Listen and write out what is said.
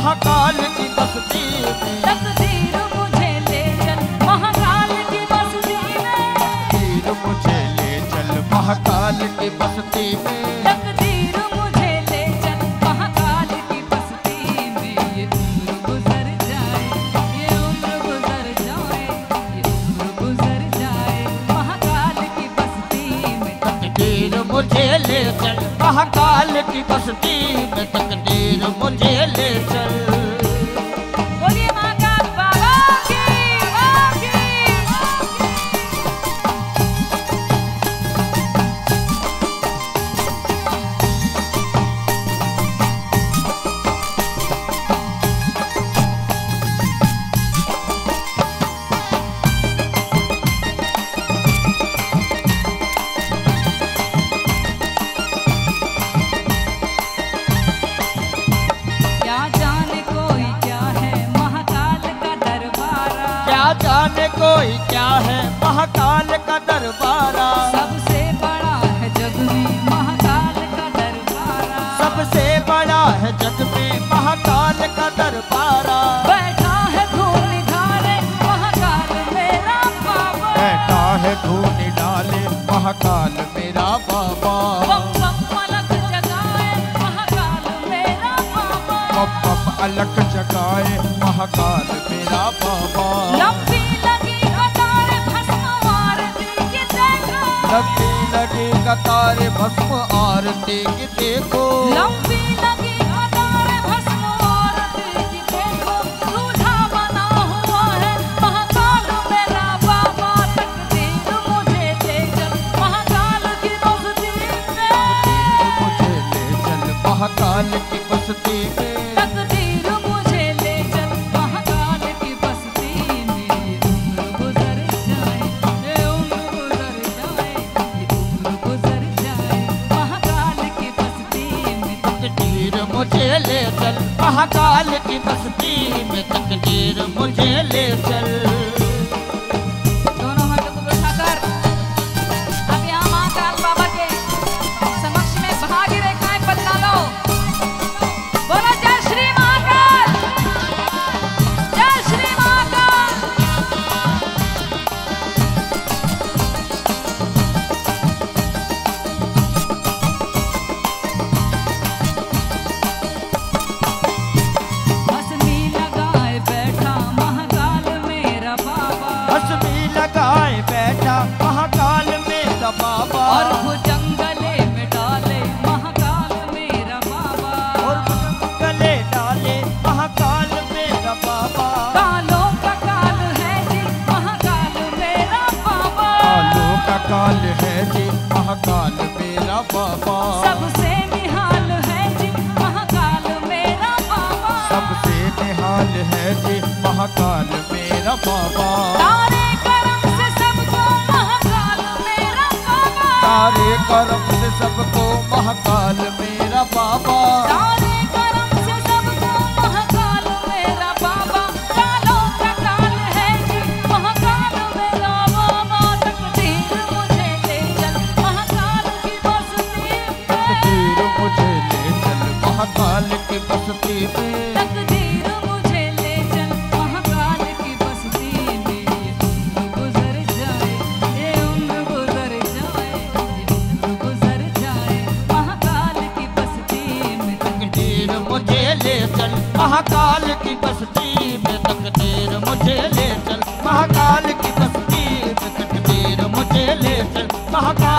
महाकाल की बस्ती में। तकदीर मुझे ले चल महाकाल की बस्ती में। तकदीर मुझे ले चल महाकाल की बस्ती में। तकदीर मुझे ले चल महाकाल की बस्ती में। ये उम्र गुजर जाए, ये उम्र गुजर जाए, ये उम्र गुजर जाए महाकाल की बस्ती में। तकदीर मुझे ले चल महाकाल की बस्ती में। तकदीर मुझे ले चल। बोलिए महाकाल बाबा की, बाबा की। क्या जाने कोई क्या है महाकाल का दरबारा। क्या जाने कोई क्या है महाकाल का दरबारा। सबसे बड़ा है जग में महाकाल का दरबारा। सबसे बड़ा है जग में महाकाल का दरबारा। बैठा है धूल निधारे महाकाल मेरा बाबा। बैठा है धूल डाले महाकाल मेरा बाबा। बम बम अलग जगाए महाकाल मेरा बाबा। बम बम अलग जगाए महाकाल मेरा बाबा। लंबी लगी कतार भस्म आरती की देखो। लंबी लगी कतार भस्म आरती की देखो। लंबी लगी कतार भस्म आरती की देखो। दूल्हा बना हुआ है महाकाल मेरा बाबा। तकदीर मुझे ले चल महाकाल की बस्ती में। मुझे ले चल महाकाल की बस्ती में। तकदीर मुझे ले चल महाकाल की बस्ती में। ये उम्र गुजर जाए, ये उम्र गुजर जाए, ये उम्र गुजर जाए महाकाल की बस्ती में। तकदीर मुझे ले चल महाकाल की बस्ती में। तकदीर मुझे ले चल। दोनों हाथों को उठाकर अब यहाँ महाकाल बाबा के समक्ष में भागी रेखाएं बदला लो। बोलो जय श्री महाकाल, जय श्री महाकाल। हंसनी लगाए बैठा महाकाल मेरा बाबा। हंसनी लगाए बैठा महाकाल मेरा बाबा। और भुजंगले में डाले महाकाल मेरा बाबा। और गले डाले महाकाल मेरा बाबा। कालों का काल है जी महाकाल मेरा बाबा। कालों का काल है जी महाकाल मेरा बाबा। सबसे निहाल है जी महाकाल मेरा बाबा। सबसे निहाल है जी महाकाल मेरा बाबा। तारे करम से सबको महाकाल मेरा बाबा। तारे करम से सबको महाकाल मेरा बाबा। तारे करम से सबको महाकाल मेरा बाबा। कालों का काल है जी महाकाल मेरा बाबा। तकदीर मुझे ले चल महाकाल की बस्ती में। तकदीर मुझे ले चल महाकाल की बस्ती में। तकदीर मुझे ले चल महाकाल की बस्ती में। ये उम्र गुजर जाए, ये उम्र गुजर जाए, ये उम्र गुजर जाए महाकाल की बस्ती में। तकदीर मुझे ले चल महाकाल की बस्ती में। तकदीर मुझे ले चल महाकाल की बस्ती में। तकदीर मुझे ले चल महाकाल